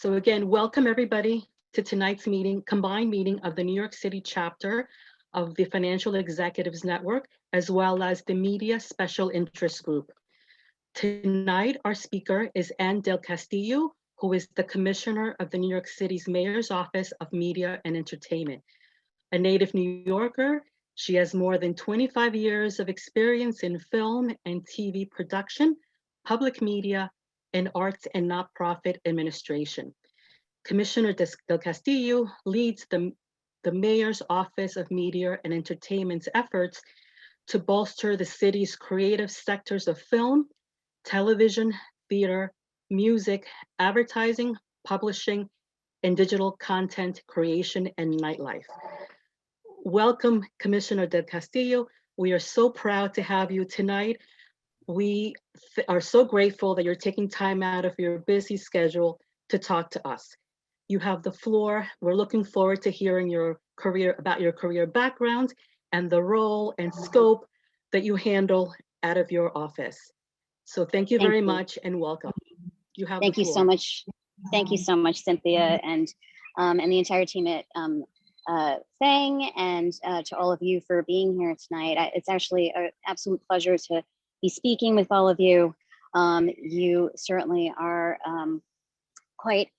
So again, welcome everybody to tonight's meeting, combined meeting of the New York City chapter of the Financial Executives Network, as well as the Media Special Interest Group. Tonight, our speaker is Ann Del Castillo, who is the Commissioner of the New York City's Mayor's Office of Media and Entertainment. A native New Yorker, she has more than 25 years of experience in film and TV production, public media, and arts and nonprofit administration. Commissioner Del Castillo leads the Mayor's Office of Media and Entertainment's efforts to bolster the city's creative sectors of film, television, theater, music, advertising, publishing, and digital content creation and nightlife. Welcome, Commissioner Del Castillo. We are so proud to have you tonight. We are so grateful that you're taking time out of your busy schedule to talk to us. You have the floor. We're looking forward to hearing your career background and the role and scope that you handle out of your office. So thank you very much and welcome. You have the floor. Thank you so much. Thank you so much, Cynthia, and the entire team at FANG, and to all of you for being here tonight. It's actually an absolute pleasure to be speaking with all of you. You certainly are quite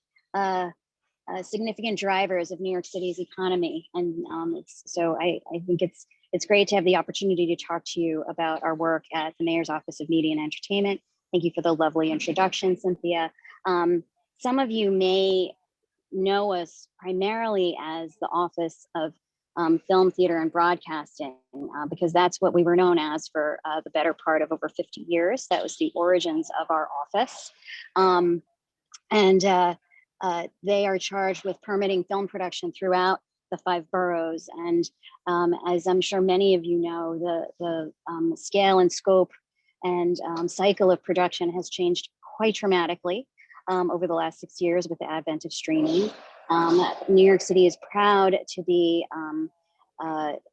significant drivers of New York City's economy, and so I think it's great to have the opportunity to talk to you about our work at the Mayor's Office of Media and Entertainment. Thank you for the lovely introduction, Cynthia. Some of you may know us primarily as the Office of Film, Theater, and Broadcasting, because that's what we were known as for the better part of over 50 years. That was the origins of our office. They are charged with permitting film production throughout the 5 boroughs. And as I'm sure many of you know, the scale and scope and cycle of production has changed quite dramatically over the last 6 years with the advent of streaming. New York City is proud to be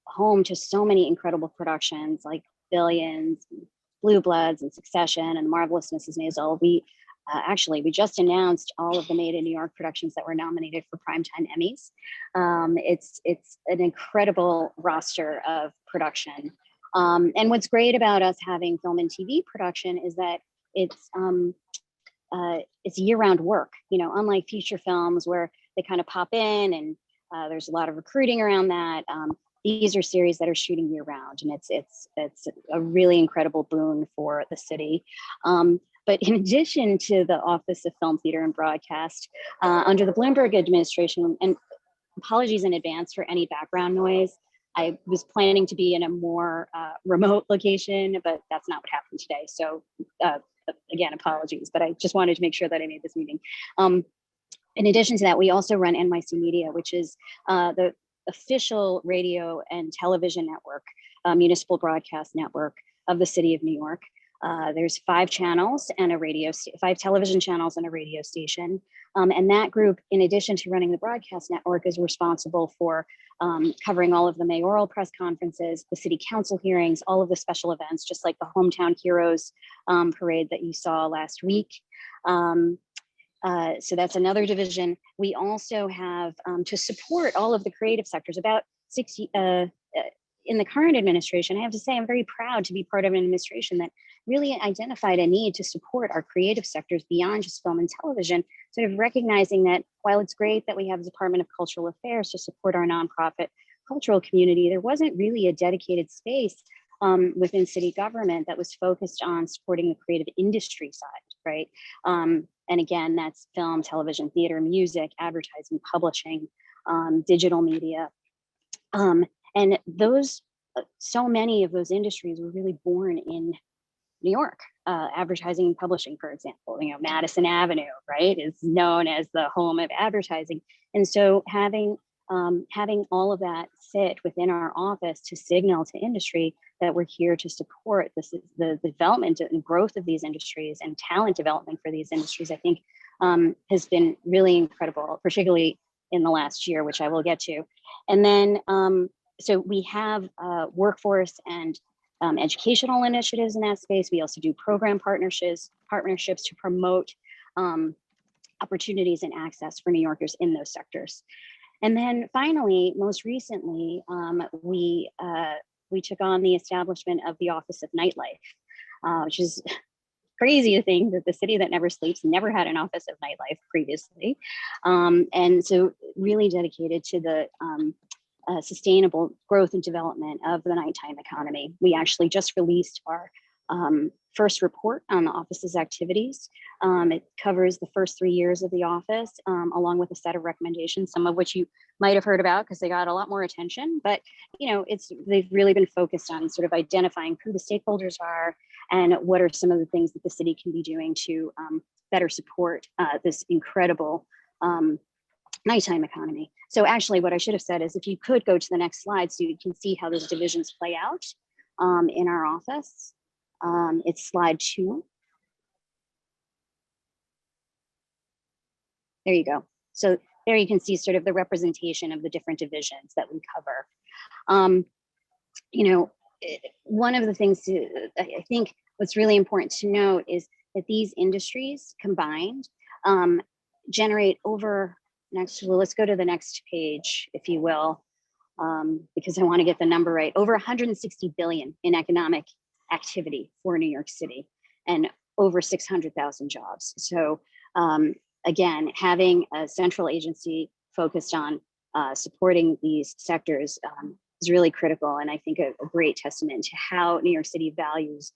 home to so many incredible productions like Billions, Blue Bloods, and Succession, and Marvelous Mrs. Maisel. We just announced all of the Made in New York productions that were nominated for Primetime Emmys. It's an incredible roster of production. And what's great about us having film and TV production is that it's year-round work. You know, unlike feature films where they kind of pop in and there's a lot of recruiting around that. These are series that are shooting year-round, and it's a really incredible boon for the city. But in addition to the Office of Film, Theater, and Broadcast, under the Bloomberg administration, and apologies in advance for any background noise, I was planning to be in a more remote location, but that's not what happened today. So again, apologies, but I just wanted to make sure that I made this meeting. In addition to that, we also run NYC Media, which is the official radio and television network, municipal broadcast network of the city of New York. There's 5 channels and 5 television channels and a radio station. And that group, in addition to running the broadcast network, is responsible for covering all of the mayoral press conferences, the city council hearings, all of the special events, just like the Hometown Heroes parade that you saw last week. So that's another division. We also have to support all of the creative sectors, about 60, in the current administration. I have to say, I'm very proud to be part of an administration that really identified a need to support our creative sectors beyond just film and television, sort of recognizing that while it's great that we have the Department of Cultural Affairs to support our nonprofit cultural community, there wasn't really a dedicated space within city government that was focused on supporting the creative industry side, right? And again, that's film, television, theater, music, advertising, publishing, digital media. And those, so many of those industries were really born in New York. Advertising and publishing, for example, you know, Madison Avenue, right, is known as the home of advertising. And so having all of that sit within our office to signal to industry that we're here to support the development and growth of these industries and talent development for these industries, I think has been really incredible, particularly in the last year, which I will get to. And then, so we have workforce and educational initiatives in that space. We also do program partnerships to promote opportunities and access for New Yorkers in those sectors. And then finally, most recently, we took on the establishment of the Office of Nightlife, which is crazy to think that the city that never sleeps never had an Office of Nightlife previously. And so really dedicated to the sustainable growth and development of the nighttime economy. We actually just released our first report on the office's activities. It covers the first 3 years of the office, along with a set of recommendations, some of which you might have heard about because they got a lot more attention. But they've really been focused on sort of identifying who the stakeholders are and what are some of the things that the city can be doing to better support this incredible nighttime economy. So actually, what I should have said is if you could go to the next slide so you can see how those divisions play out in our office. It's slide 2. There you go. So there you can see sort of the representation of the different divisions that we cover. One of the things I think what's really important to note is that these industries combined generate over let's go to the next page, if you will, because I want to get the number right, over 160 billion in economic activity for New York City and over 600,000 jobs. So again, having a central agency focused on supporting these sectors is really critical, and I think a great testament to how New York City values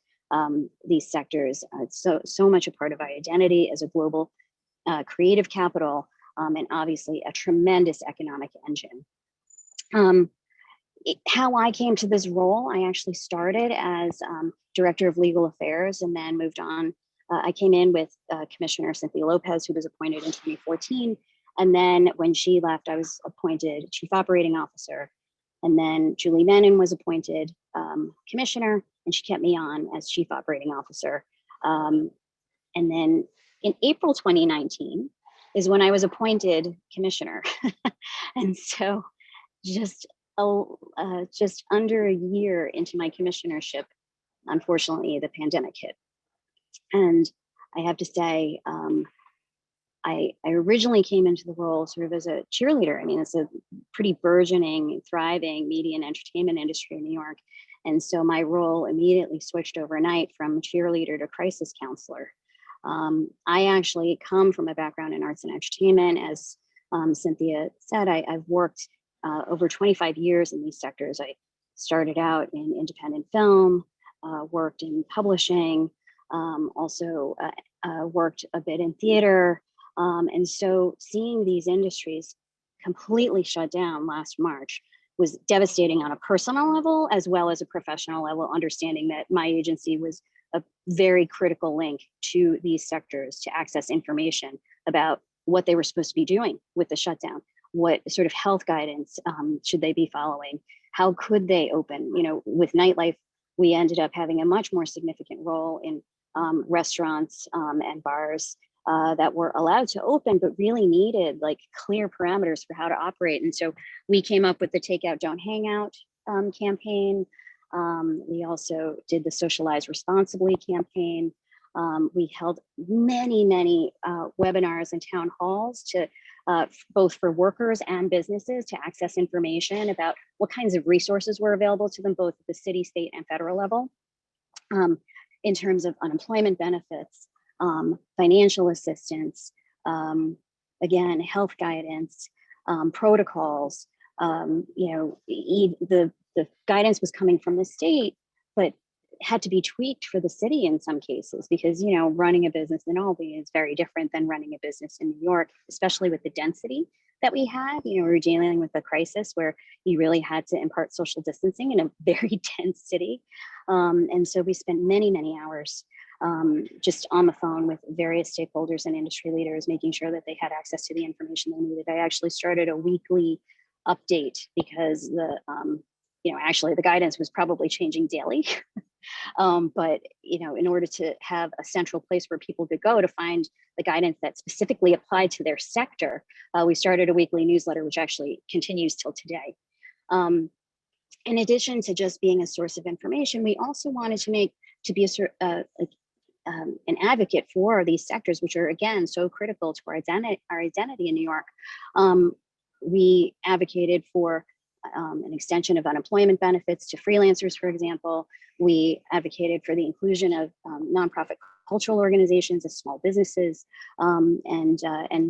these sectors. It's so much a part of our identity as a global creative capital, and obviously a tremendous economic engine. How I came to this role, I actually started as Director of Legal Affairs and then moved on. I came in with Commissioner Cynthia Lopez, who was appointed in 2014. And then when she left, I was appointed Chief Operating Officer. And then Julie Menon was appointed Commissioner, and she kept me on as Chief Operating Officer. And then in April 2019 is when I was appointed Commissioner. And so just under a year into my commissionership, unfortunately, the pandemic hit. And I have to say, I originally came into the role sort of as a cheerleader. I mean, it's a pretty burgeoning, thriving media and entertainment industry in New York. And so my role immediately switched overnight from cheerleader to crisis counselor. I actually come from a background in arts and entertainment. As Cynthia said, I've worked over 25 years in these sectors. I started out in independent film, worked in publishing, also worked a bit in theater. And so seeing these industries completely shut down last March was devastating on a personal level, as well as a professional level, understanding that my agency was a very critical link to these sectors to access information about what they were supposed to be doing with the shutdown. What sort of health guidance should they be following? How could they open? With Nightlife, we ended up having a much more significant role in restaurants and bars that were allowed to open, but really needed like clear parameters for how to operate. And so we came up with the Take Out, Don't Hang Out campaign. We also did the Socialize Responsibly campaign. We held many webinars and town halls to both for workers and businesses to access information about what kinds of resources were available to them, both at the city, state, and federal level, in terms of unemployment benefits, financial assistance, again, health guidance, protocols. The guidance was coming from the state, but had to be tweaked for the city in some cases because, running a business in Albany is very different than running a business in New York, especially with the density that we had. We were dealing with a crisis where you really had to impart social distancing in a very dense city. And so we spent many hours just on the phone with various stakeholders and industry leaders, making sure that they had access to the information they needed. I actually started a weekly update because actually the guidance was probably changing daily. But in order to have a central place where people could go to find the guidance that specifically applied to their sector, we started a weekly newsletter, which actually continues till today. In addition to just being a source of information, we also wanted to be an advocate for these sectors, which are again so critical to our identity in New York. We advocated for an extension of unemployment benefits to freelancers, for example. We advocated for the inclusion of nonprofit cultural organizations as small businesses, and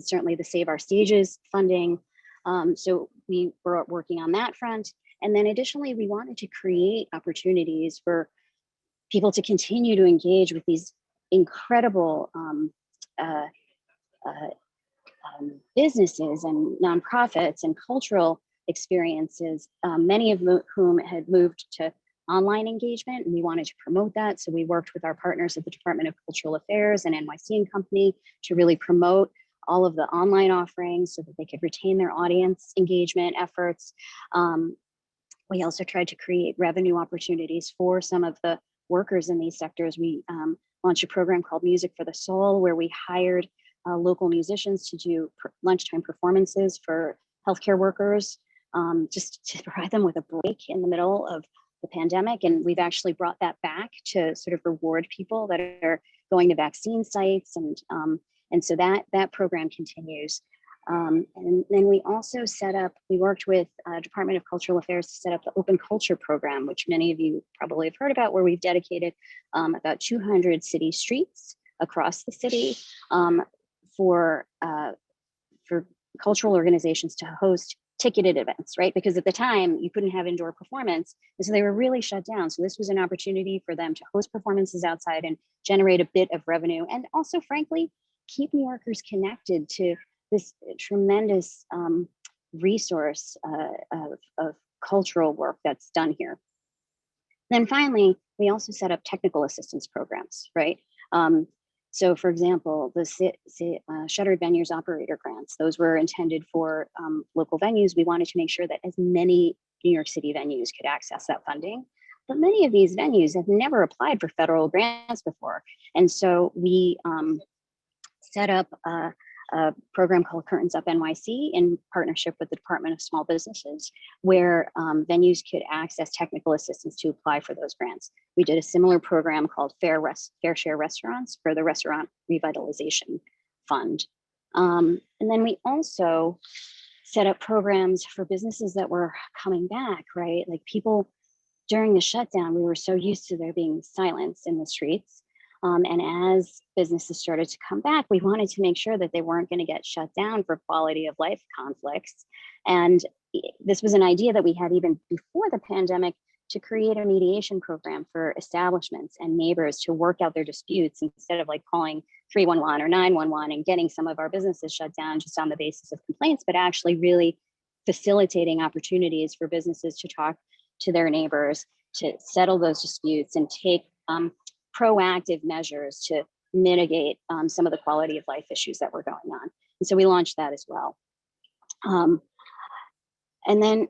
certainly the Save Our Stages funding. So we were working on that front. And then additionally, we wanted to create opportunities for people to continue to engage with these incredible businesses and nonprofits and cultural experiences, many of whom had moved to online engagement, and we wanted to promote that. So we worked with our partners at the Department of Cultural Affairs and NYC and Company to really promote all of the online offerings so that they could retain their audience engagement efforts. We also tried to create revenue opportunities for some of the workers in these sectors. We launched a program called Music for the Soul, where we hired local musicians to do lunchtime performances for healthcare workers, just to provide them with a break in the middle of the pandemic. And we've actually brought that back to sort of reward people that are going to vaccine sites. And so that program continues. And then we also we worked with Department of Cultural Affairs to set up the Open Culture Program, which many of you probably have heard about, where we've dedicated about 200 city streets across the city for cultural organizations to host ticketed events, right? Because at the time you couldn't have indoor performance, and so they were really shut down. So this was an opportunity for them to host performances outside and generate a bit of revenue, and also, frankly, keep New Yorkers connected to this tremendous resource of cultural work that's done here. Then finally, we also set up technical assistance programs, right? So for example, the Shuttered Venues Operator Grants, those were intended for local venues. We wanted to make sure that as many New York City venues could access that funding. But many of these venues have never applied for federal grants before. And so we set up a program called Curtains Up NYC in partnership with the Department of Small Businesses, where venues could access technical assistance to apply for those grants. We did a similar program called Fair Share Restaurants for the Restaurant Revitalization Fund. And then we also set up programs for businesses that were coming back, right? Like people during the shutdown, we were so used to there being silence in the streets. And as businesses started to come back, we wanted to make sure that they weren't going to get shut down for quality of life conflicts. And this was an idea that we had even before the pandemic to create a mediation program for establishments and neighbors to work out their disputes instead of like calling 311 or 911 and getting some of our businesses shut down just on the basis of complaints, but actually really facilitating opportunities for businesses to talk to their neighbors, to settle those disputes and take proactive measures to mitigate some of the quality of life issues that were going on. And so we launched that as well. And then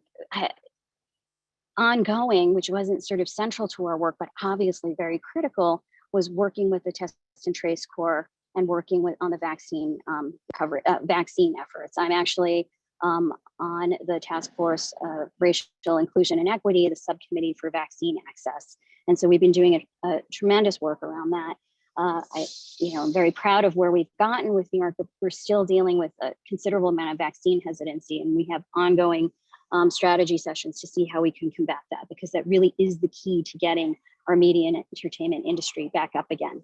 ongoing, which wasn't sort of central to our work, but obviously very critical, was working with the Test and Trace Corps and working on the vaccine vaccine efforts. I'm actually on the task force Racial Inclusion and Equity, the subcommittee for vaccine access. And so we've been doing a tremendous work around that. I'm very proud of where we've gotten with New York, but we're still dealing with a considerable amount of vaccine hesitancy, and we have ongoing strategy sessions to see how we can combat that, because that really is the key to getting our media and entertainment industry back up again.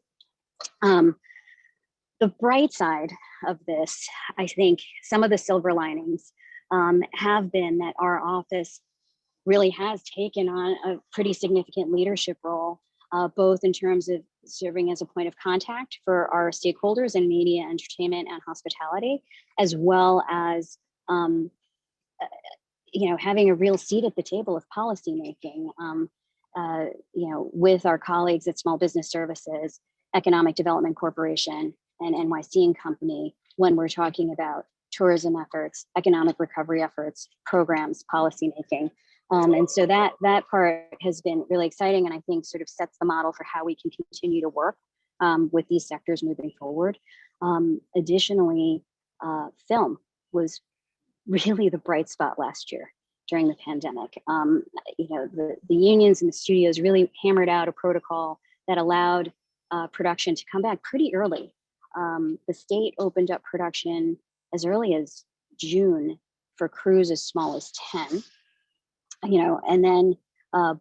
The bright side of this, I think some of the silver linings have been that our office really has taken on a pretty significant leadership role, both in terms of serving as a point of contact for our stakeholders in media, entertainment, and hospitality, as well as having a real seat at the table of policymaking, with our colleagues at Small Business Services, Economic Development Corporation, and NYC and Company, when we're talking about tourism efforts, economic recovery efforts, programs, policymaking. And so that part has been really exciting, and I think sort of sets the model for how we can continue to work with these sectors moving forward. Additionally, film was really the bright spot last year during the pandemic. The unions and the studios really hammered out a protocol that allowed production to come back pretty early. The state opened up production as early as June for crews as small as 10, and then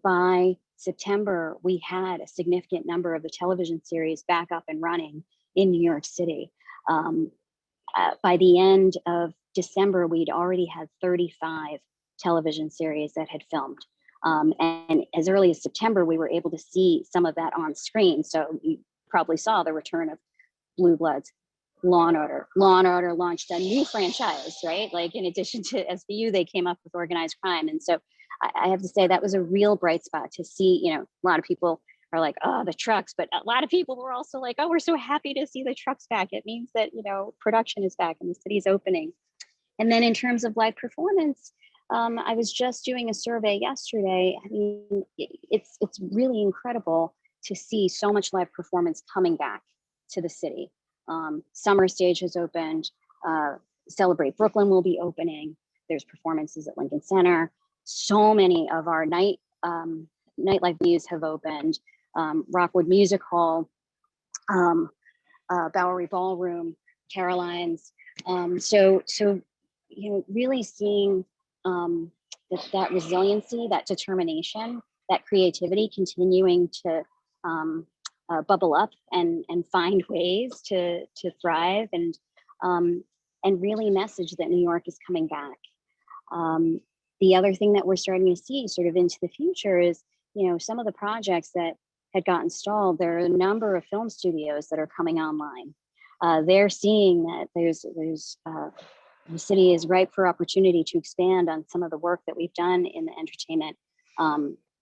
by September, we had a significant number of the television series back up and running in New York City. By the end of December, we'd already had 35 television series that had filmed. And as early as September, we were able to see some of that on screen. So you probably saw the return of Blue Bloods, Law and Order. Law and Order launched a new franchise, right? Like in addition to SVU, they came up with organized crime. And so I have to say that was a real bright spot to see, a lot of people are like, oh, the trucks, but a lot of people were also like, oh, we're so happy to see the trucks back. It means that, production is back and the city's opening. And then in terms of live performance, I was just doing a survey yesterday. I mean, it's really incredible to see so much live performance coming back to the city. Summer Stage has opened. Celebrate Brooklyn will be opening. There's performances at Lincoln Center. So many of our nightlife venues have opened. Rockwood Music Hall, Bowery Ballroom, Caroline's. So really seeing that resiliency, that determination, that creativity continuing to bubble up and find ways to thrive and really message that New York is coming back. The other thing that we're starting to see sort of into the future is, some of the projects that had gotten stalled, there are a number of film studios that are coming online. They're seeing that the city is ripe for opportunity to expand on some of the work that we've done in the entertainment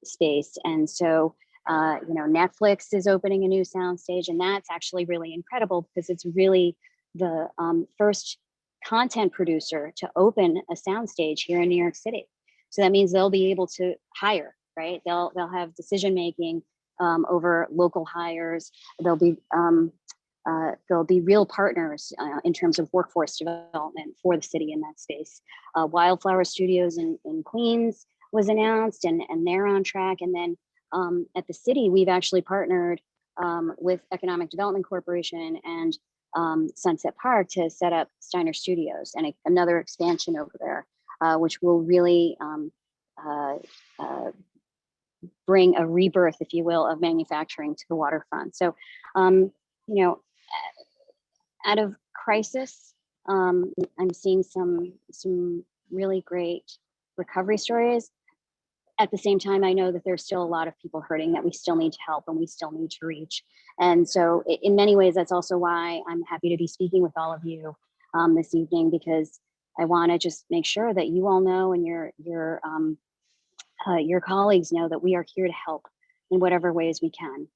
space. And so, Netflix is opening a new soundstage, and that's actually really incredible because it's really the first content producer to open a soundstage here in New York City. So that means they'll be able to hire, right? They'll have decision making over local hires. They'll be real partners in terms of workforce development for the city in that space. Wildflower Studios in Queens was announced, and they're on track. And then at the city, we've actually partnered with Economic Development Corporation and Sunset Park to set up Steiner Studios and another expansion over there, which will really bring a rebirth, if you will, of manufacturing to the waterfront. So, out of crisis, I'm seeing some really great recovery stories. At the same time, I know that there's still a lot of people hurting that we still need to help and we still need to reach. And so in many ways, that's also why I'm happy to be speaking with all of you this evening, because I want to just make sure that you all know and your colleagues know that we are here to help in whatever ways we can.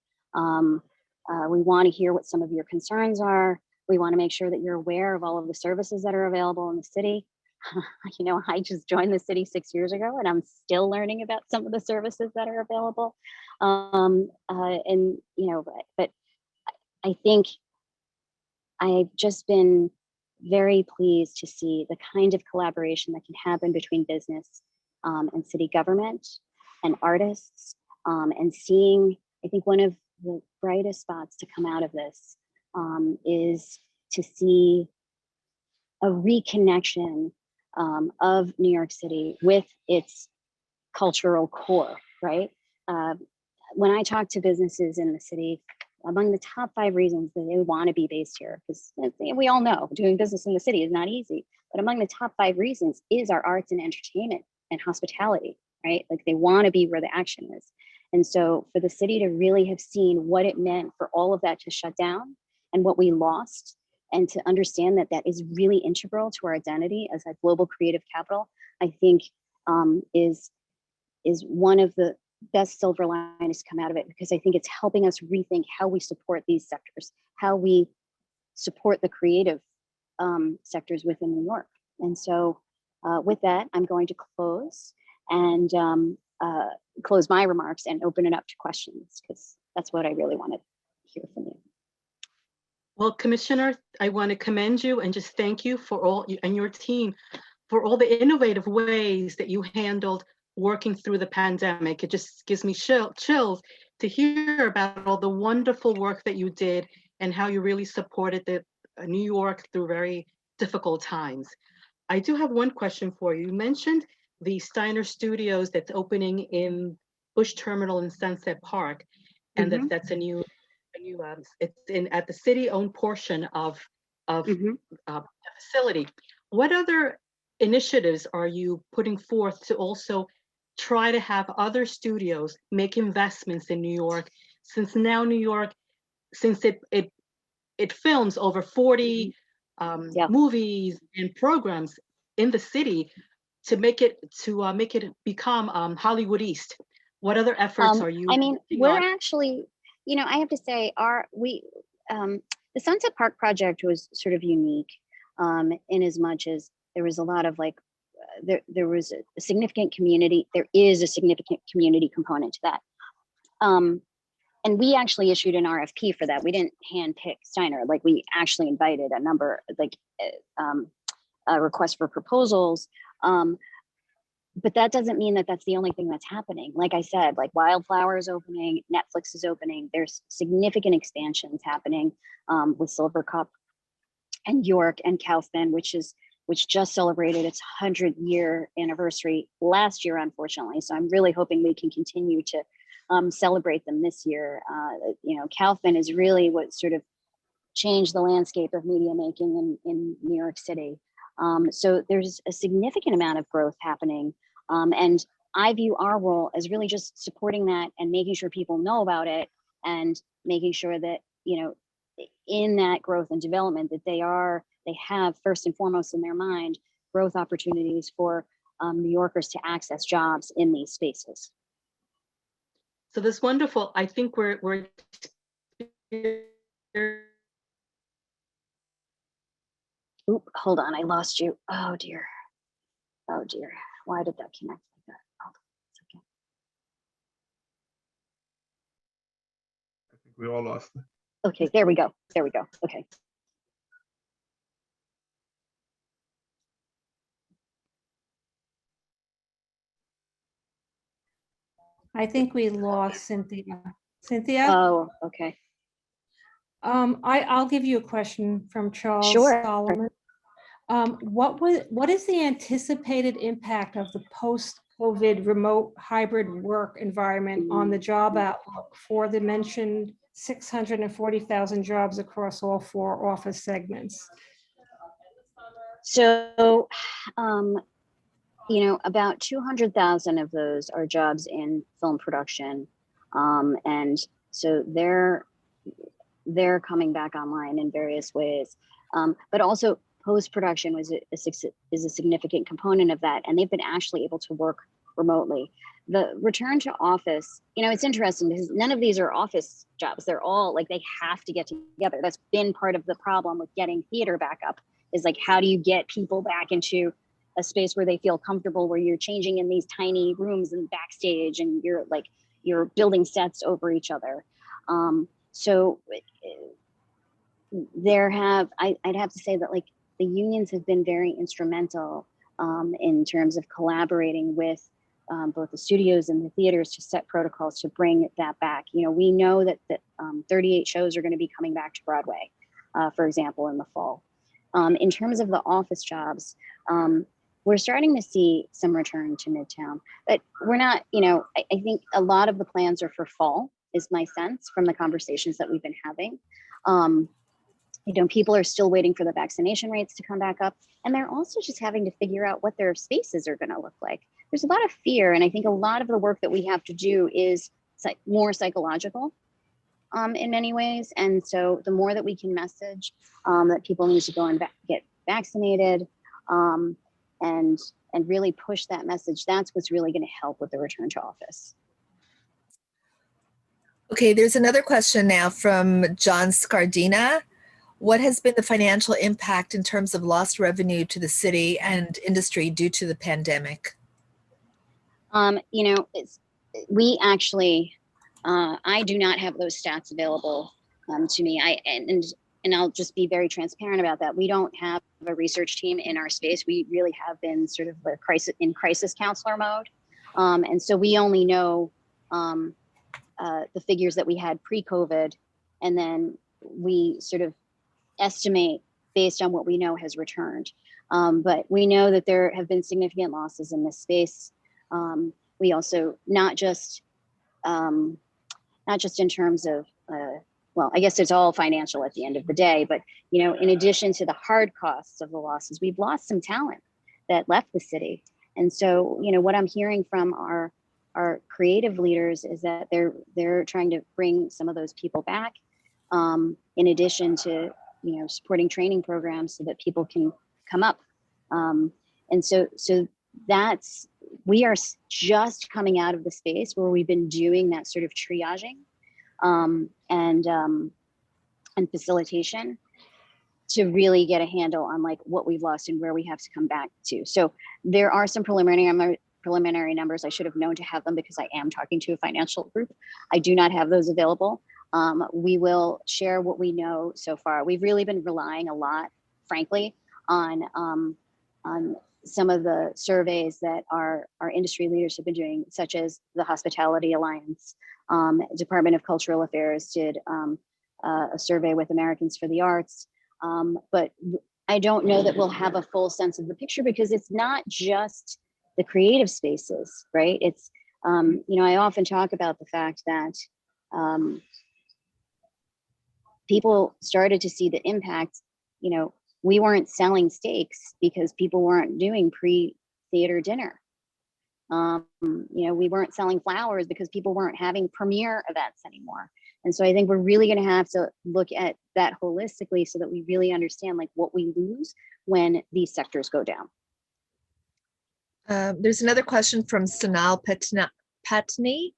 We want to hear what some of your concerns are. We want to make sure that you're aware of all of the services that are available in the city. I just joined the city 6 years ago, and I'm still learning about some of the services that are available. But I think I've just been very pleased to see the kind of collaboration that can happen between business and city government and artists, and seeing, I think one of the brightest spots to come out of this is to see a reconnection of New York City with its cultural core, right? When I talk to businesses in the city, among the top 5 reasons that they want to be based here, because we all know doing business in the city is not easy, but among the top 5 reasons is our arts and entertainment and hospitality, right? Like they want to be where the action is. And so for the city to really have seen what it meant for all of that to shut down and what we lost, and to understand that that is really integral to our identity as a global creative capital, I think is one of the best silver linings to come out of it, because I think it's helping us rethink how we support these sectors, how we support the creative sectors within New York. And so with that, I'm going to close and close my remarks and open it up to questions, because that's what I really want to hear from you. Well, Commissioner, I want to commend you and just thank you for all, and your team, for all the innovative ways that you handled working through the pandemic. It just gives me chills to hear about all the wonderful work that you did and how you really supported the New York through very difficult times. I do have one question for you. You mentioned the Steiner Studios that's opening in Bush Terminal in Sunset Park, and Mhm. that's it's in at the city-owned portion of Mhm. the facility. What other initiatives are you putting forth to also try to have other studios make investments in New York, since now New York, since it films over 40 Yeah. movies and programs in the city to make it become Hollywood East. What other efforts are you I mean, working we're on? actually, I have to say, the Sunset Park project was sort of unique, in as much as there was a lot of like, there was a significant community. There is a significant community component to that. And we actually issued an RFP for that. We didn't handpick Steiner. Like, we actually invited a number, like, a request for proposals. But that doesn't mean that that's the only thing that's happening. Like I said, like, Wildflower is opening, Netflix is opening. There's significant expansions happening, with Silver Cup and York and Kaufman, which just celebrated its 100-year anniversary last year, unfortunately. So I'm really hoping we can continue to celebrate them this year. Kaufman is really what sort of changed the landscape of media making in New York City. So there's a significant amount of growth happening. And I view our role as really just supporting that and making sure people know about it, and making sure that, in that growth and development, that they have first and foremost in their mind growth opportunities for New Yorkers to access jobs in these spaces. So this wonderful, I think we're Oop, hold on, I lost you. Oh dear. Oh dear. Why did that connect like that? Oh, it's okay. I think we all lost it. Okay, there we go. There we go. Okay. I think we lost Cynthia. Cynthia? Oh, okay. I'll give you a question from Charles Sure. Solomon. What is the anticipated impact of the post-COVID remote hybrid work environment on the job outlook for the mentioned 640,000 jobs across all 4 office segments? So, about 200,000 of those are jobs in film production. And so they're coming back online in various ways. But also post-production is a significant component of that. And they've been actually able to work remotely. The return to office, it's interesting because none of these are office jobs. They're all like, they have to get together. That's been part of the problem with getting theater back up, is like, how do you get people back into a space where they feel comfortable, where you're changing in these tiny rooms and backstage, and you're building sets over each other. So I'd have to say that, like, the unions have been very instrumental in terms of collaborating with both the studios and the theaters to set protocols to bring that back. We know that 38 shows are going to be coming back to Broadway, for example, in the fall. In terms of the office jobs, we're starting to see some return to Midtown, but we're not, I think a lot of the plans are for fall, is my sense from the conversations that we've been having. People are still waiting for the vaccination rates to come back up, and they're also just having to figure out what their spaces are going to look like. There's a lot of fear, and I think a lot of the work that we have to do is more psychological in many ways. And so the more that we can message that people need to go and get vaccinated, and really push that message, that's what's really going to help with the return to office. Okay, there's another question now from John Scardina. What has been the financial impact in terms of lost revenue to the city and industry due to the pandemic? We actually, I do not have those stats available to me. And I'll just be very transparent about that. We don't have a research team in our space. We really have been sort of in crisis counselor mode. And so we only know the figures that we had pre-COVID, and then we sort of estimate based on what we know has returned. But we know that there have been significant losses in this space. We also not just in terms of well, I guess it's all financial at the end of the day, but you know, in addition to the hard costs of the losses, we've lost some talent that left the city. And so, you know, what I'm hearing from our creative leaders is that they're trying to bring some of those people back, in addition to, you know, supporting training programs so that people can come up. And so that's, we are just coming out of the space where we've been doing that sort of triaging and facilitation to really get a handle on like what we've lost and where we have to come back to. So there are some preliminary numbers. I should have known to have them because I am talking to a financial group. I do not have those available. We will share what we know so far. We've really been relying a lot, frankly, on some of the surveys that our industry leaders have been doing, such as the Hospitality Alliance. Department of Cultural Affairs did a survey with Americans for the Arts. But I don't know that we'll have a full sense of the picture because it's not just the creative spaces, right? It's, you know, I often talk about the fact that people started to see the impact. You know, we weren't selling steaks because people weren't doing pre-theater dinner. You know, we weren't selling flowers because people weren't having premiere events anymore. And so I think we're really going to have to look at that holistically so that we really understand like what we lose when these sectors go down. There's another question from Sonal Patni.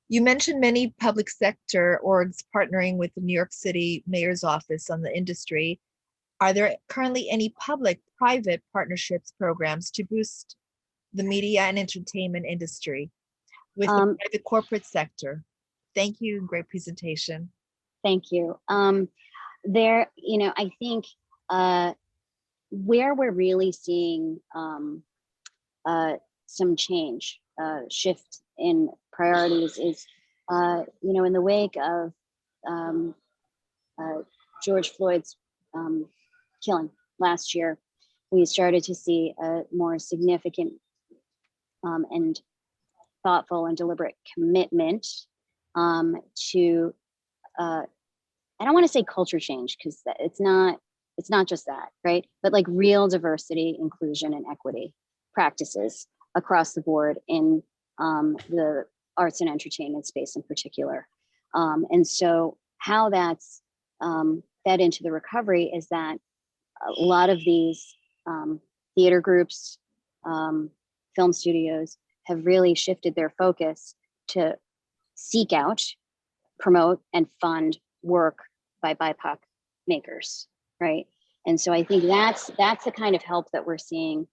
You mentioned many public sector orgs partnering with the New York City Mayor's Office on the industry. Are there currently any public-private partnerships programs to boost the media and entertainment industry with the private corporate sector? Thank you. Great presentation. Thank you. There, you know, I think where we're really seeing some change, shift in priorities is, you know, in the wake of George Floyd's killing last year, we started to see a more significant and thoughtful and deliberate commitment to, I don't want to say culture change because it's not just that, right? But like real diversity, inclusion, and equity practices across the board in the arts and entertainment space in particular. And so how that's fed into the recovery is that a lot of these theater groups, film studios have really shifted their focus to seek out, promote, and fund work by BIPOC makers, right? And so I think that's the kind of help that we're seeing.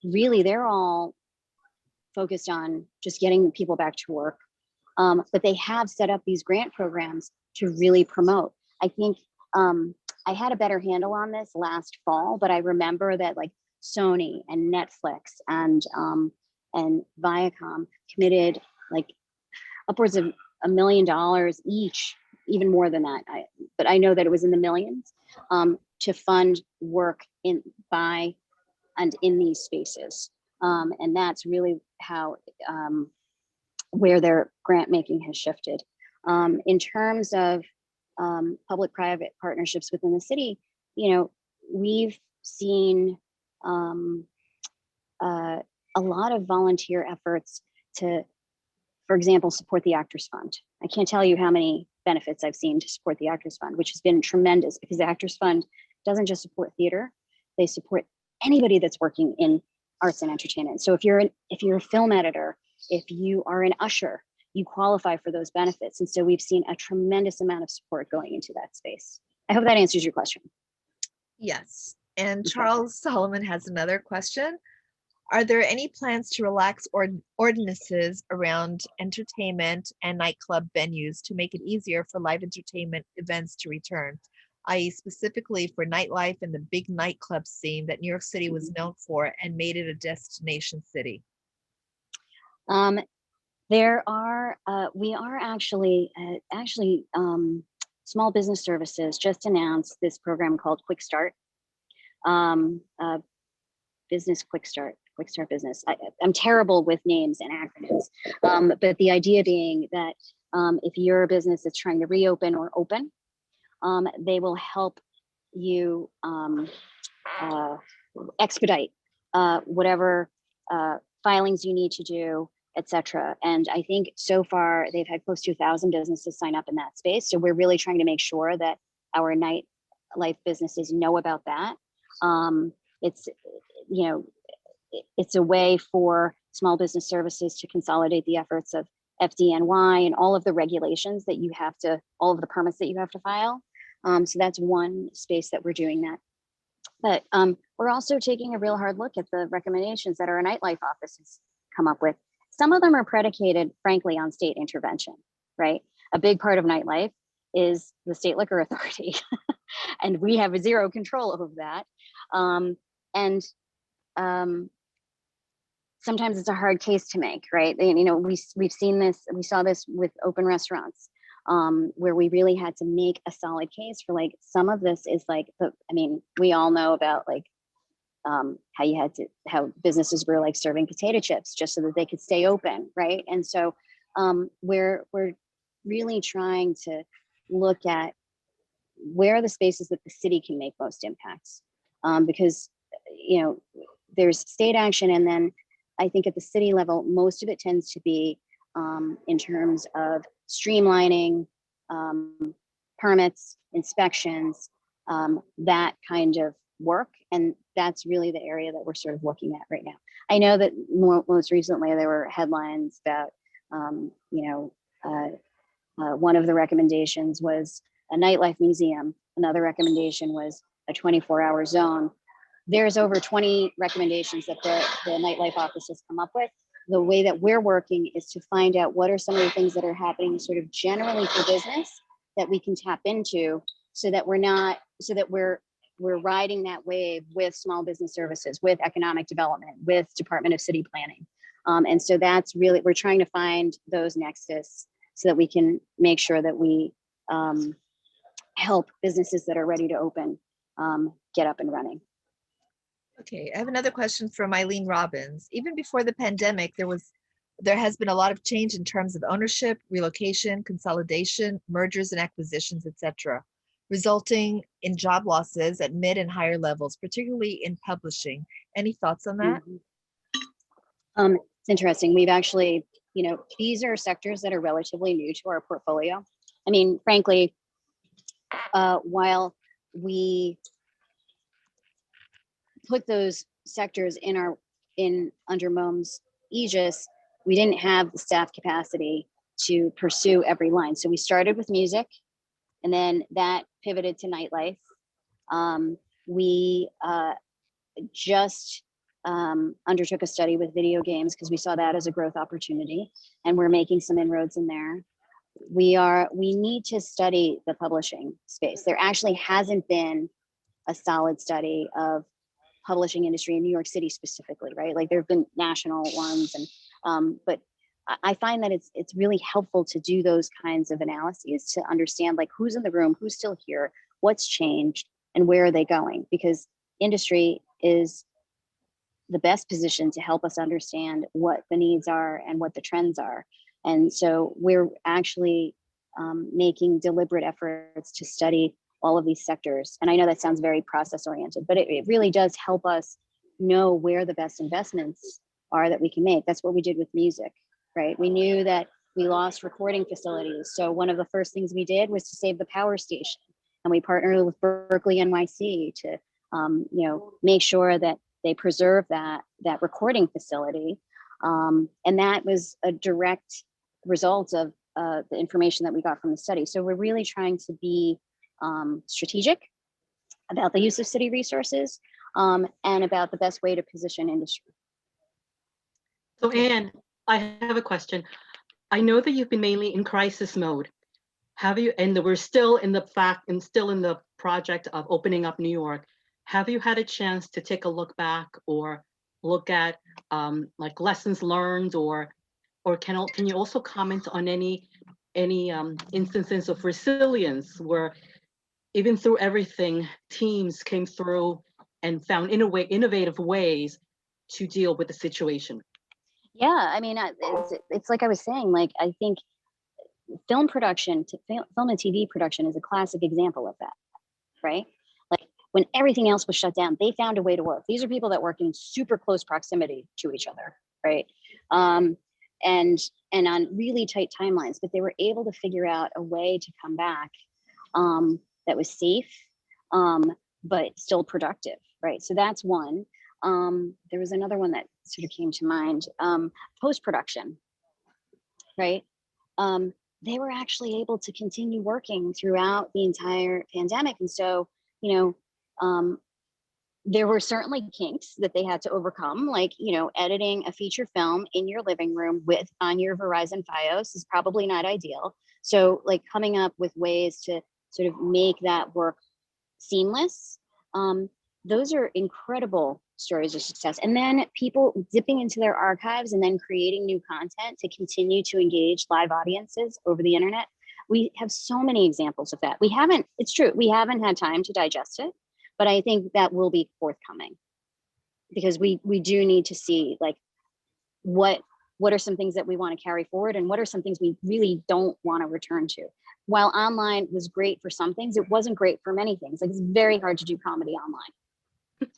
Really, they're all focused on just getting people back to work, but they have set up these grant programs to really promote. I think I had a better handle on this last fall, but I remember that like Sony and Netflix and Viacom committed like upwards of $1 million each, even more than that. But I know that it was in the millions to fund work by and in these spaces. And that's really how, where their grant making has shifted. In terms of public-private partnerships within the city, you know, we've seen a lot of volunteer efforts to, for example, support the Actors Fund. I can't tell you how many benefits I've seen to support the Actors Fund, which has been tremendous because the Actors Fund doesn't just support theater, they support anybody that's working in arts and entertainment. So if you're a film editor, if you are an usher, you qualify for those benefits. And so we've seen a tremendous amount of support going into that space. I hope that answers your question. Yes. And Charles Solomon has another question. Are there any plans to relax ordinances around entertainment and nightclub venues to make it easier for live entertainment events to return, i.e. specifically for nightlife and the big nightclub scene that New York City was known for and made it a destination city? There are, we are actually, Small Business Services just announced this program called Quick Start. Business Quick Start Business. I'm terrible with names and acronyms, but the idea being that if you're a business that's trying to reopen or open, they will help you expedite whatever filings you need to do, etc. And I think so far they've had close to 1,000 businesses sign up in that space. So we're really trying to make sure that our nightlife businesses know about that. It's, you know, it's a way for small business services to consolidate the efforts of FDNY and all of the regulations that you have to, all of the permits that you have to file. So that's one space that we're doing that. But we're also taking a real hard look at the recommendations that our nightlife office has come up with. Some of them are predicated, frankly, on state intervention, right? A big part of nightlife is the state liquor authority, and we have zero control over that. Sometimes it's a hard case to make, right? And, you know, we've seen this, we saw this with open restaurants, where we really had to make a solid case for, like, some of this is like, I mean, we all know about, like, how businesses were like serving potato chips just so that they could stay open, right? And so we're really trying to look at where are the spaces that the city can make most impacts, because, you know, there's state action, and then I think at the city level, most of it tends to be in terms of streamlining permits, inspections, that kind of work. And that's really the area that we're sort of looking at right now. I know that most recently there were headlines about, one of the recommendations was a nightlife museum. Another recommendation was a 24-hour zone. There's over 20 recommendations that the nightlife office has come up with. The way that we're working is to find out what are some of the things that are happening sort of generally for business that we can tap into, so that we're riding that wave with small business services, with economic development, with Department of City Planning. And so that's really, we're trying to find those nexus so that we can make sure that we help businesses that are ready to open get up and running. Okay, I have another question from Eileen Robbins. Even before the pandemic, there has been a lot of change in terms of ownership, relocation, consolidation, mergers and acquisitions, etc., resulting in job losses at mid and higher levels, particularly in publishing. Any thoughts on that? It's interesting. We've actually, these are sectors that are relatively new to our portfolio. I mean, frankly, while we put those sectors under MOM's aegis, we didn't have the staff capacity to pursue every line. So we started with music, and then that pivoted to nightlife. We just undertook a study with video games because we saw that as a growth opportunity, and we're making some inroads in there. We need to study the publishing space. There actually hasn't been a solid study of publishing industry in New York City specifically, right? Like, there have been national ones, and but I find that it's really helpful to do those kinds of analyses to understand, like, who's in the room, who's still here, what's changed, and where are they going? Because industry is the best position to help us understand what the needs are and what the trends are. And so we're actually making deliberate efforts to study all of these sectors. And I know that sounds very process oriented, but it really does help us know where the best investments are that we can make. That's what we did with music, right? We knew that we lost recording facilities. So one of the first things we did was to save the power station. And we partnered with Berkeley NYC to make sure that they preserve that recording facility. And that was a direct result of the information that we got from the study. So we're really trying to be strategic about the use of city resources, and about the best way to position industry. So Anne, I have a question. I know that you've been mainly in crisis mode. Have you, and we're still in the project of opening up New York. Have you had a chance to take a look back or look at like lessons learned or or can you also comment on any instances of resilience where even through everything, teams came through and found innovative ways to deal with the situation? Yeah, I mean, it's like I was saying, like, I think film production, film and TV production is a classic example of that, right? Like when everything else was shut down, they found a way to work. These are people that work in super close proximity to each other, right? And on really tight timelines, but they were able to figure out a way to come back that was safe, but still productive, right? So that's one. There was another one that sort of came to mind, post-production, right? They were actually able to continue working throughout the entire pandemic. And so, there were certainly kinks that they had to overcome, like, editing a feature film in your living room on your Verizon Fios is probably not ideal. So like coming up with ways to sort of make that work seamless. Those are incredible stories of success. And then people dipping into their archives and then creating new content to continue to engage live audiences over the internet. We have so many examples of that. It's true, we haven't had time to digest it, but I think that will be forthcoming because we do need to see like what are some things that we want to carry forward and what are some things we really don't want to return to. While online was great for some things, it wasn't great for many things. Like it's very hard to do comedy online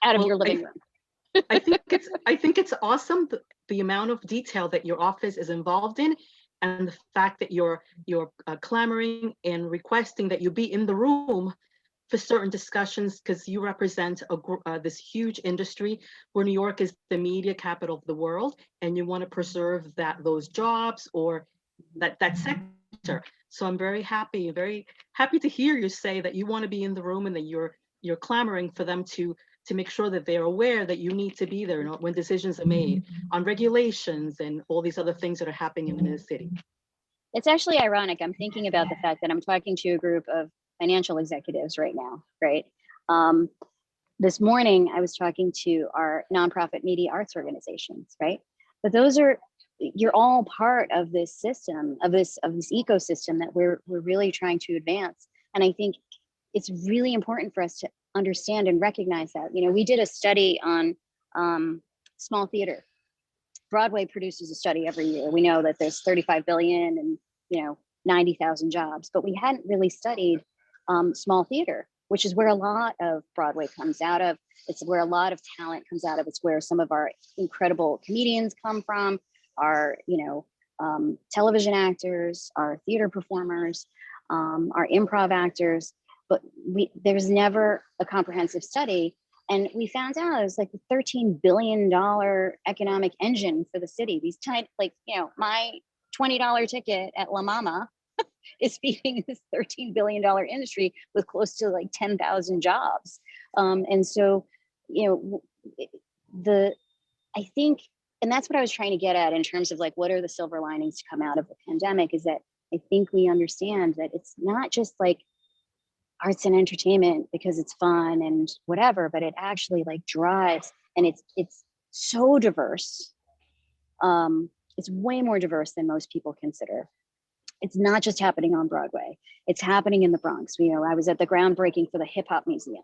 out of your living room. I think it's awesome the amount of detail that your office is involved in, and the fact that you're clamoring and requesting that you be in the room for certain discussions, because you represent this huge industry where New York is the media capital of the world, and you want to preserve those jobs or that sector. So I'm very happy to hear you say that you want to be in the room and that you're clamoring for them to make sure that they're aware that you need to be there when decisions are made on regulations and all these other things that are happening in the city. It's actually ironic. I'm thinking about the fact that I'm talking to a group of financial executives right now, right? This morning, I was talking to our nonprofit media arts organizations, right? But you're all part of this system, of this ecosystem that we're really trying to advance. And I think it's really important for us to understand and recognize that. We did a study on small theater. Broadway produces a study every year. We know that there's 35 billion and 90,000 jobs, but we hadn't really studied small theater, which is where a lot of Broadway comes out of. It's where a lot of talent comes out of. It's where some of our incredible comedians come from, our television actors, our theater performers, our improv actors. But there's never a comprehensive study. And we found out it was like the $13 billion economic engine for the city. These my $20 ticket at La Mama is feeding this $13 billion industry with close to like 10,000 jobs. And so, I think, and that's what I was trying to get at in terms of like, what are the silver linings to come out of the pandemic, is that I think we understand that it's not just like arts and entertainment because it's fun and whatever, but it actually like drives, and it's so diverse. It's way more diverse than most people consider. It's not just happening on Broadway. It's happening in the Bronx. I was at the groundbreaking for the Hip Hop Museum,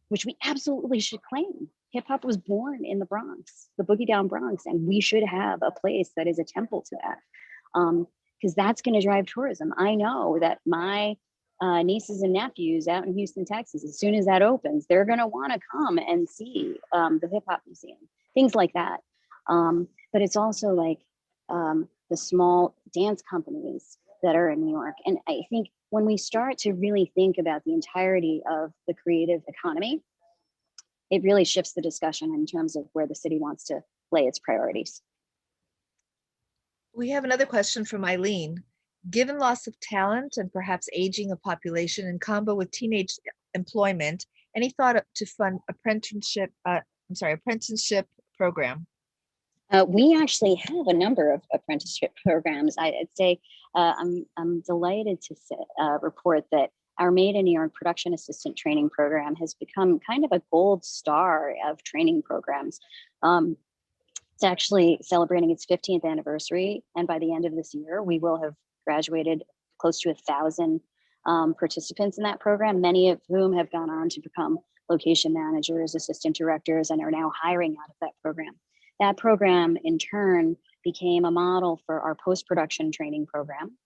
which we absolutely should claim. Hip hop was born in the Bronx, the Boogie Down Bronx, and we should have a place that is a temple to that, because that's going to drive tourism. I know that my nieces and nephews out in Houston, Texas, as soon as that opens, they're going to want to come and see the Hip Hop Museum, things like that. But it's also like the small dance companies that are in New York. And I think when we start to really think about the entirety of the creative economy, it really shifts the discussion in terms of where the city wants to lay its priorities. We have another question from Eileen. Given loss of talent and perhaps aging of population in combo with teenage employment, any thought to fund apprenticeship program? We actually have a number of apprenticeship programs. I'd say I'm delighted to report that our Made in New York production assistant training program has become kind of a gold star of training programs. It's actually celebrating its 15th anniversary. And by the end of this year, we will have graduated close to 1,000 participants in that program, many of whom have gone on to become location managers, assistant directors, and are now hiring out of that program. That program, in turn, became a model for our post-production training program,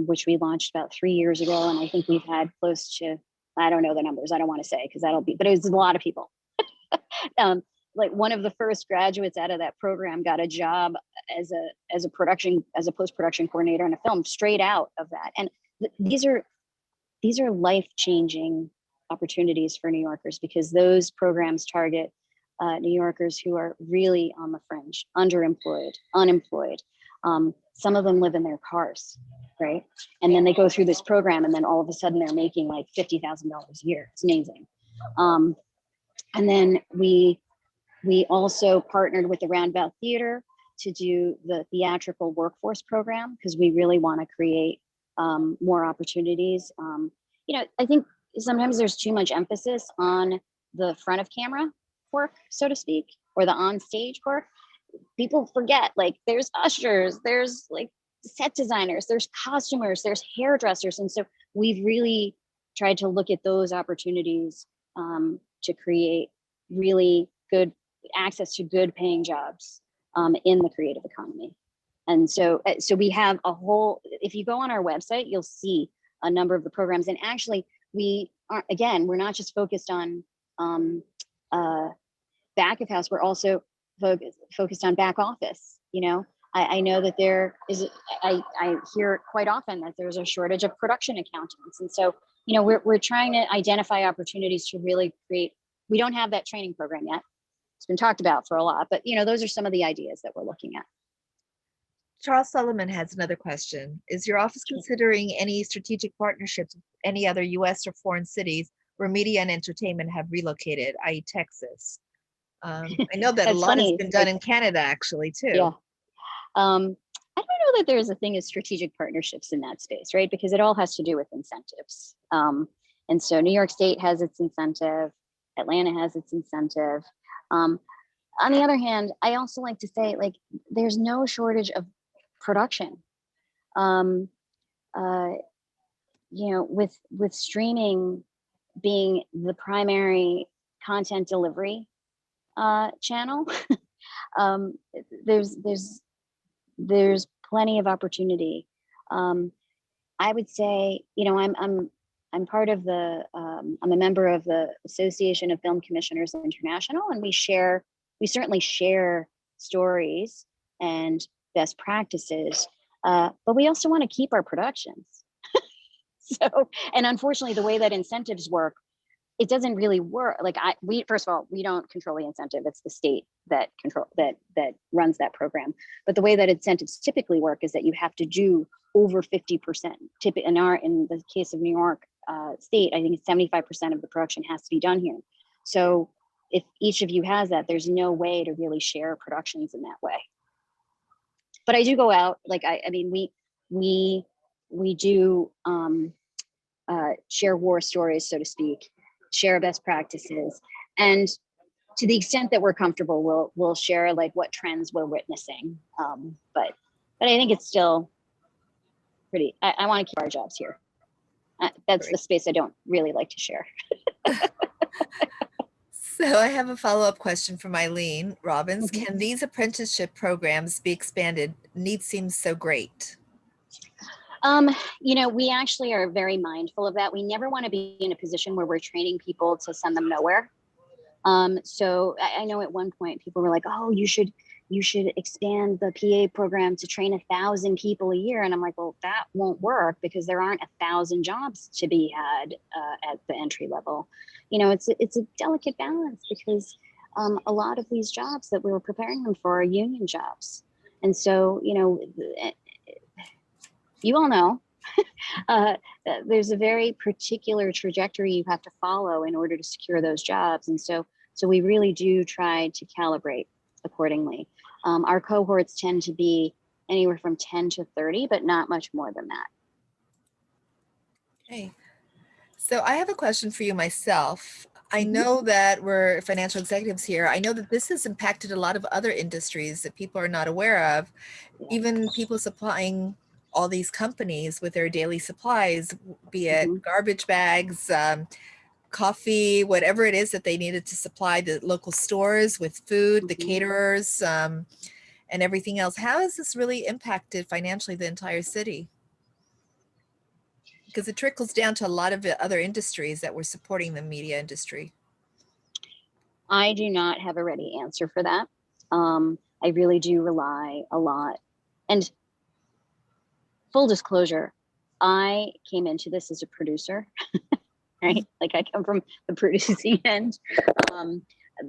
which we launched about 3 years ago. And I think we've had close to, I don't know the numbers, I don't want to say, because that'll be, but it was a lot of people. Like one of the first graduates out of that program got a job as a post-production coordinator on a film straight out of that. And these are life-changing opportunities for New Yorkers, because those programs target New Yorkers who are really on the fringe, underemployed, unemployed. Some of them live in their cars, right? And then they go through this program, and then all of a sudden they're making like $50,000 a year. It's amazing. And then we also partnered with the Roundabout Theater to do the theatrical workforce program, because we really want to create more opportunities. I think sometimes there's too much emphasis on the front of camera work, so to speak, or the on stage work. People forget, like, there's ushers, there's like set designers, there's costumers, there's hairdressers. And so we've really tried to look at those opportunities to create really good access to good paying jobs in the creative economy. And so we have a whole, if you go on our website, you'll see a number of the programs. And actually we're not just focused on back of house, we're also focused on back office. I know that there is, I hear quite often that there's a shortage of production accountants. And so, we're trying to identify opportunities to really create, we don't have that training program yet. It's been talked about for a lot, but those are some of the ideas that we're looking at. Charles Sullivan has another question. Is your office considering any strategic partnerships with any other US or foreign cities where media and entertainment have relocated, i.e. Texas? I know that a lot has been done in Canada actually too. Yeah. I don't know that there's a thing as strategic partnerships in that space, right? Because it all has to do with incentives. And so New York State has its incentive, Atlanta has its incentive. On the other hand, I also like to say, like, there's no shortage of production. With streaming being the primary content delivery channel, there's plenty of opportunity. I would say, I'm part of I'm a member of the Association of Film Commissioners International, and we certainly share stories and best practices, but we also want to keep our productions. So, and unfortunately, the way that incentives work, it doesn't really work. Like first of all, we don't control the incentive. It's the state that runs that program. But the way that incentives typically work is that you have to do over 50%. In the case of New York State, I think it's 75% of the production has to be done here. So if each of you has that, there's no way to really share productions in that way. But I do go out, like we do share war stories, so to speak, share best practices, and to the extent that we're comfortable, we'll share like what trends we're witnessing. But I think it's still pretty. I want to keep our jobs here. That's the space I don't really like to share. So I have a follow-up question from Eileen Robbins. Mm-hmm. Can these apprenticeship programs be expanded? Need seems so great. We actually are very mindful of that. We never want to be in a position where we're training people to send them nowhere. So I know at one point people were like, oh, you should expand the PA program to train 1,000 people a year. And I'm like, well, that won't work because there aren't 1,000 jobs to be had at the entry level. It's a delicate balance because a lot of these jobs that we were preparing them for are union jobs. And so, you all know there's a very particular trajectory you have to follow in order to secure those jobs. And so we really do try to calibrate accordingly. Our cohorts tend to be anywhere from 10 to 30, but not much more than that. Okay. So I have a question for you myself. I know that we're financial executives here. I know that this has impacted a lot of other industries that people are not aware of. Even people supplying all these companies with their daily supplies, be it Mhm. garbage bags, coffee, whatever it is that they needed to supply the local stores with food, the Mhm. caterers, and everything else. How has this really impacted financially the entire city? Because it trickles down to a lot of the other industries that were supporting the media industry. I do not have a ready answer for that. I really do rely a lot. And full disclosure, I came into this as a producer, right? Like I come from the producing end.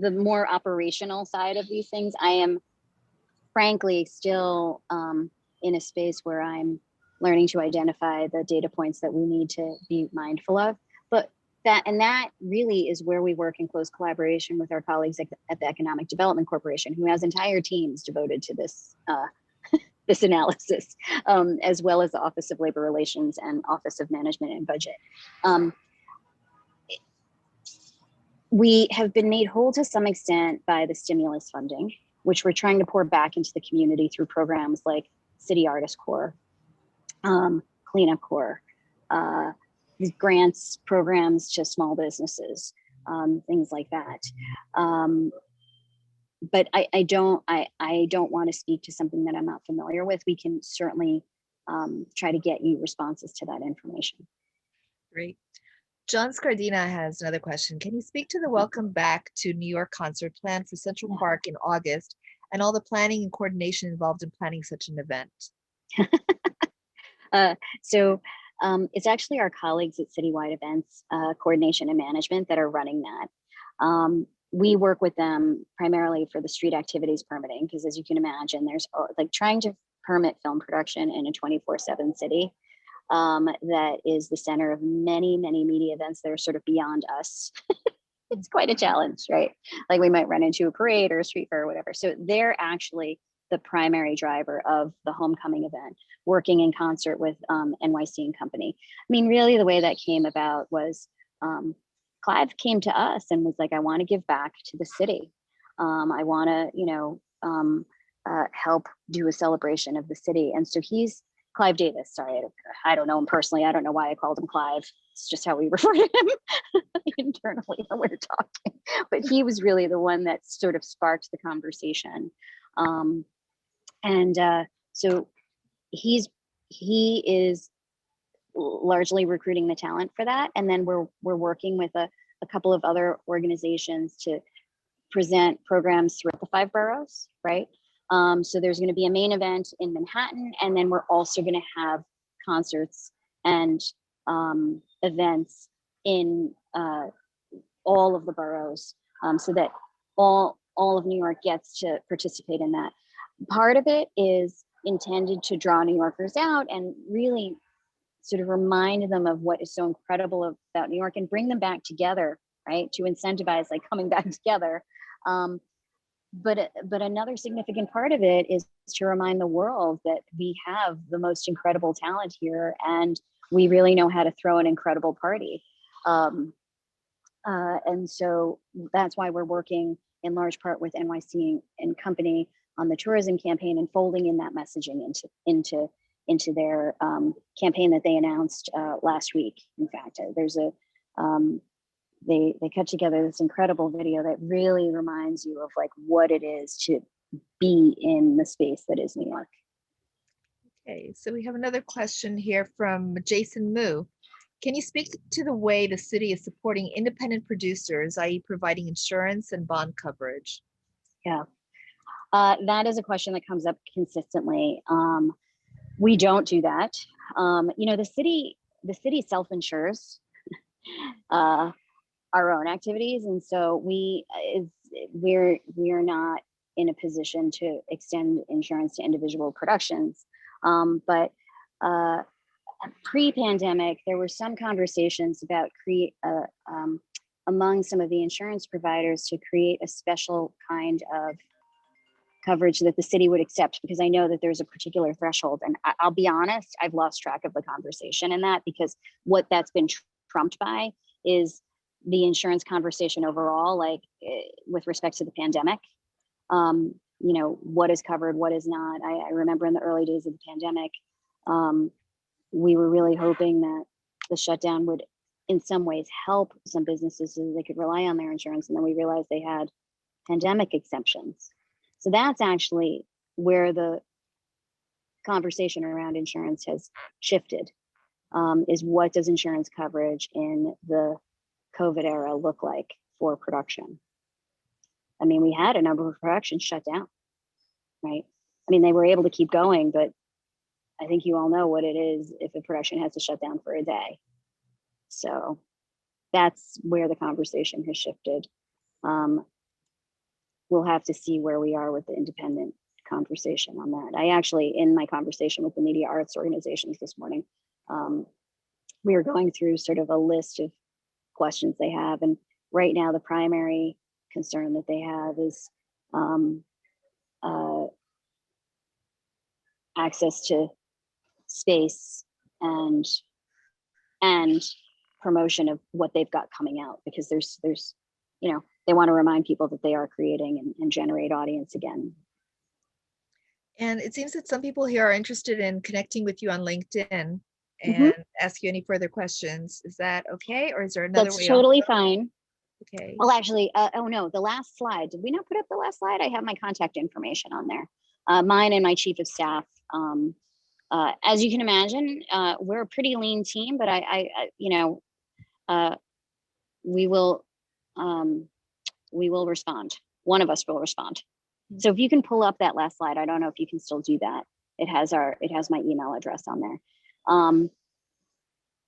The more operational side of these things, I am frankly still in a space where I'm learning to identify the data points that we need to be mindful of. But that really is where we work in close collaboration with our colleagues at the Economic Development Corporation, who has entire teams devoted to this this analysis, as well as the Office of Labor Relations and Office of Management and Budget. We have been made whole to some extent by the stimulus funding, which we're trying to pour back into the community through programs like City Artist Corps, Cleanup Corps, these grants programs to small businesses, things like that. But I don't want to speak to something that I'm not familiar with. We can certainly try to get you responses to that information. Great. John Scardina has another question. Can you speak to the Welcome Back to New York concert planned for Central Park in August and all the planning and coordination involved in planning such an event? So it's actually our colleagues at Citywide Events Coordination and Management that are running that. We work with them primarily for the street activities permitting, because as you can imagine, there's like trying to permit film production in a 24/7 city that is the center of many, many media events that are sort of beyond us. It's quite a challenge, right? Like we might run into a parade or a street fair or whatever. So they're actually the primary driver of the homecoming event, working in concert with NYC and Company. I mean, really the way that came about was Clive came to us and was like, I want to give back to the city. I want to, help do a celebration of the city. And so he's Clive Davis. Sorry, I don't know him personally. I don't know why I called him Clive. It's just how we refer to him internally when we're talking. But he was really the one that sort of sparked the conversation. So he is largely recruiting the talent for that. And then we're working with a couple of other organizations to present programs throughout the 5 boroughs, right? So there's going to be a main event in Manhattan, and then we're also going to have concerts and events in all of the boroughs, so that all of New York gets to participate in that. Part of it is intended to draw New Yorkers out and really sort of remind them of what is so incredible about New York and bring them back together, right? To incentivize like coming back together. But another significant part of it is to remind the world that we have the most incredible talent here, and we really know how to throw an incredible party. And so that's why we're working in large part with NYC and Company on the tourism campaign and folding in that messaging into their campaign that they announced last week. In fact, there's a they cut together this incredible video that really reminds you of like what it is to be in the space that is New York. Okay, so we have another question here from Jason Moo. Can you speak to the way the city is supporting independent producers, i.e. providing insurance and bond coverage? Yeah, that is a question that comes up consistently. We don't do that. The city self-insures our own activities, and so we're not in a position to extend insurance to individual productions. But pre-pandemic, there were some conversations about among some of the insurance providers to create a special kind of coverage that the city would accept, because I know that there's a particular threshold. And I'll be honest, I've lost track of the conversation in that, because what that's been trumped by is the insurance conversation overall, like with respect to the pandemic. You know, what is covered, what is not. I remember in the early days of the pandemic, we were really hoping that the shutdown would in some ways help some businesses so that they could rely on their insurance. And then we realized they had pandemic exemptions. So that's actually where the conversation around insurance has shifted, is what does insurance coverage in the COVID era look like for production? I mean, we had a number of productions shut down, right? I mean, they were able to keep going, but I think you all know what it is if a production has to shut down for a day. So that's where the conversation has shifted. We'll have to see where we are with the independent conversation on that. I actually, in my conversation with the media arts organizations this morning, we were going through sort of a list of questions they have. And right now, the primary concern that they have is access to space and promotion of what they've got coming out, because there's you know, they want to remind people that they are creating and generate audience again. And it seems that some people here are interested in connecting with you on LinkedIn and ask you any further questions. Is that okay? Or is there another way? That's totally fine. Okay. Well, actually, oh no, the last slide. Did we not put up the last slide? I have my contact information on there. Mine and my chief of staff. As you can imagine, we're a pretty lean team, but I you know, we will respond. One of us will respond. So if you can pull up that last slide, I don't know if you can still do that. It has my email address on there.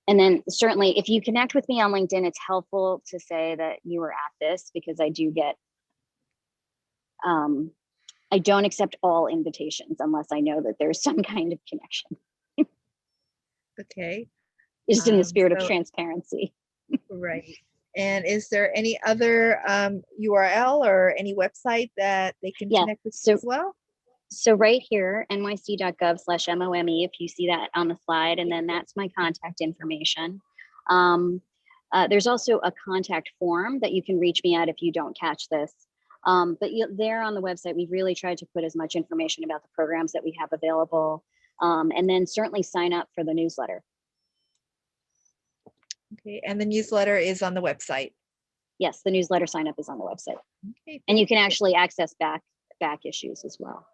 And then certainly if you connect with me on LinkedIn, it's helpful to say that you were at this, because I do get, I don't accept all invitations unless I know that there's some kind of connection. Okay. Just in the spirit of so- transparency. Right. And is there any other URL or any website that they can Yeah, connect with you as well? So right here, nyc.gov/MOME, if you see that on the slide, and then that's my contact information. There's also a contact form that you can reach me at if you don't catch this. But there on the website, we've really tried to put as much information about the programs that we have available, and then certainly sign up for the newsletter. Okay, and the newsletter is on the website. Yes, the newsletter sign up is on the website. Okay, And you can actually access back issues as well.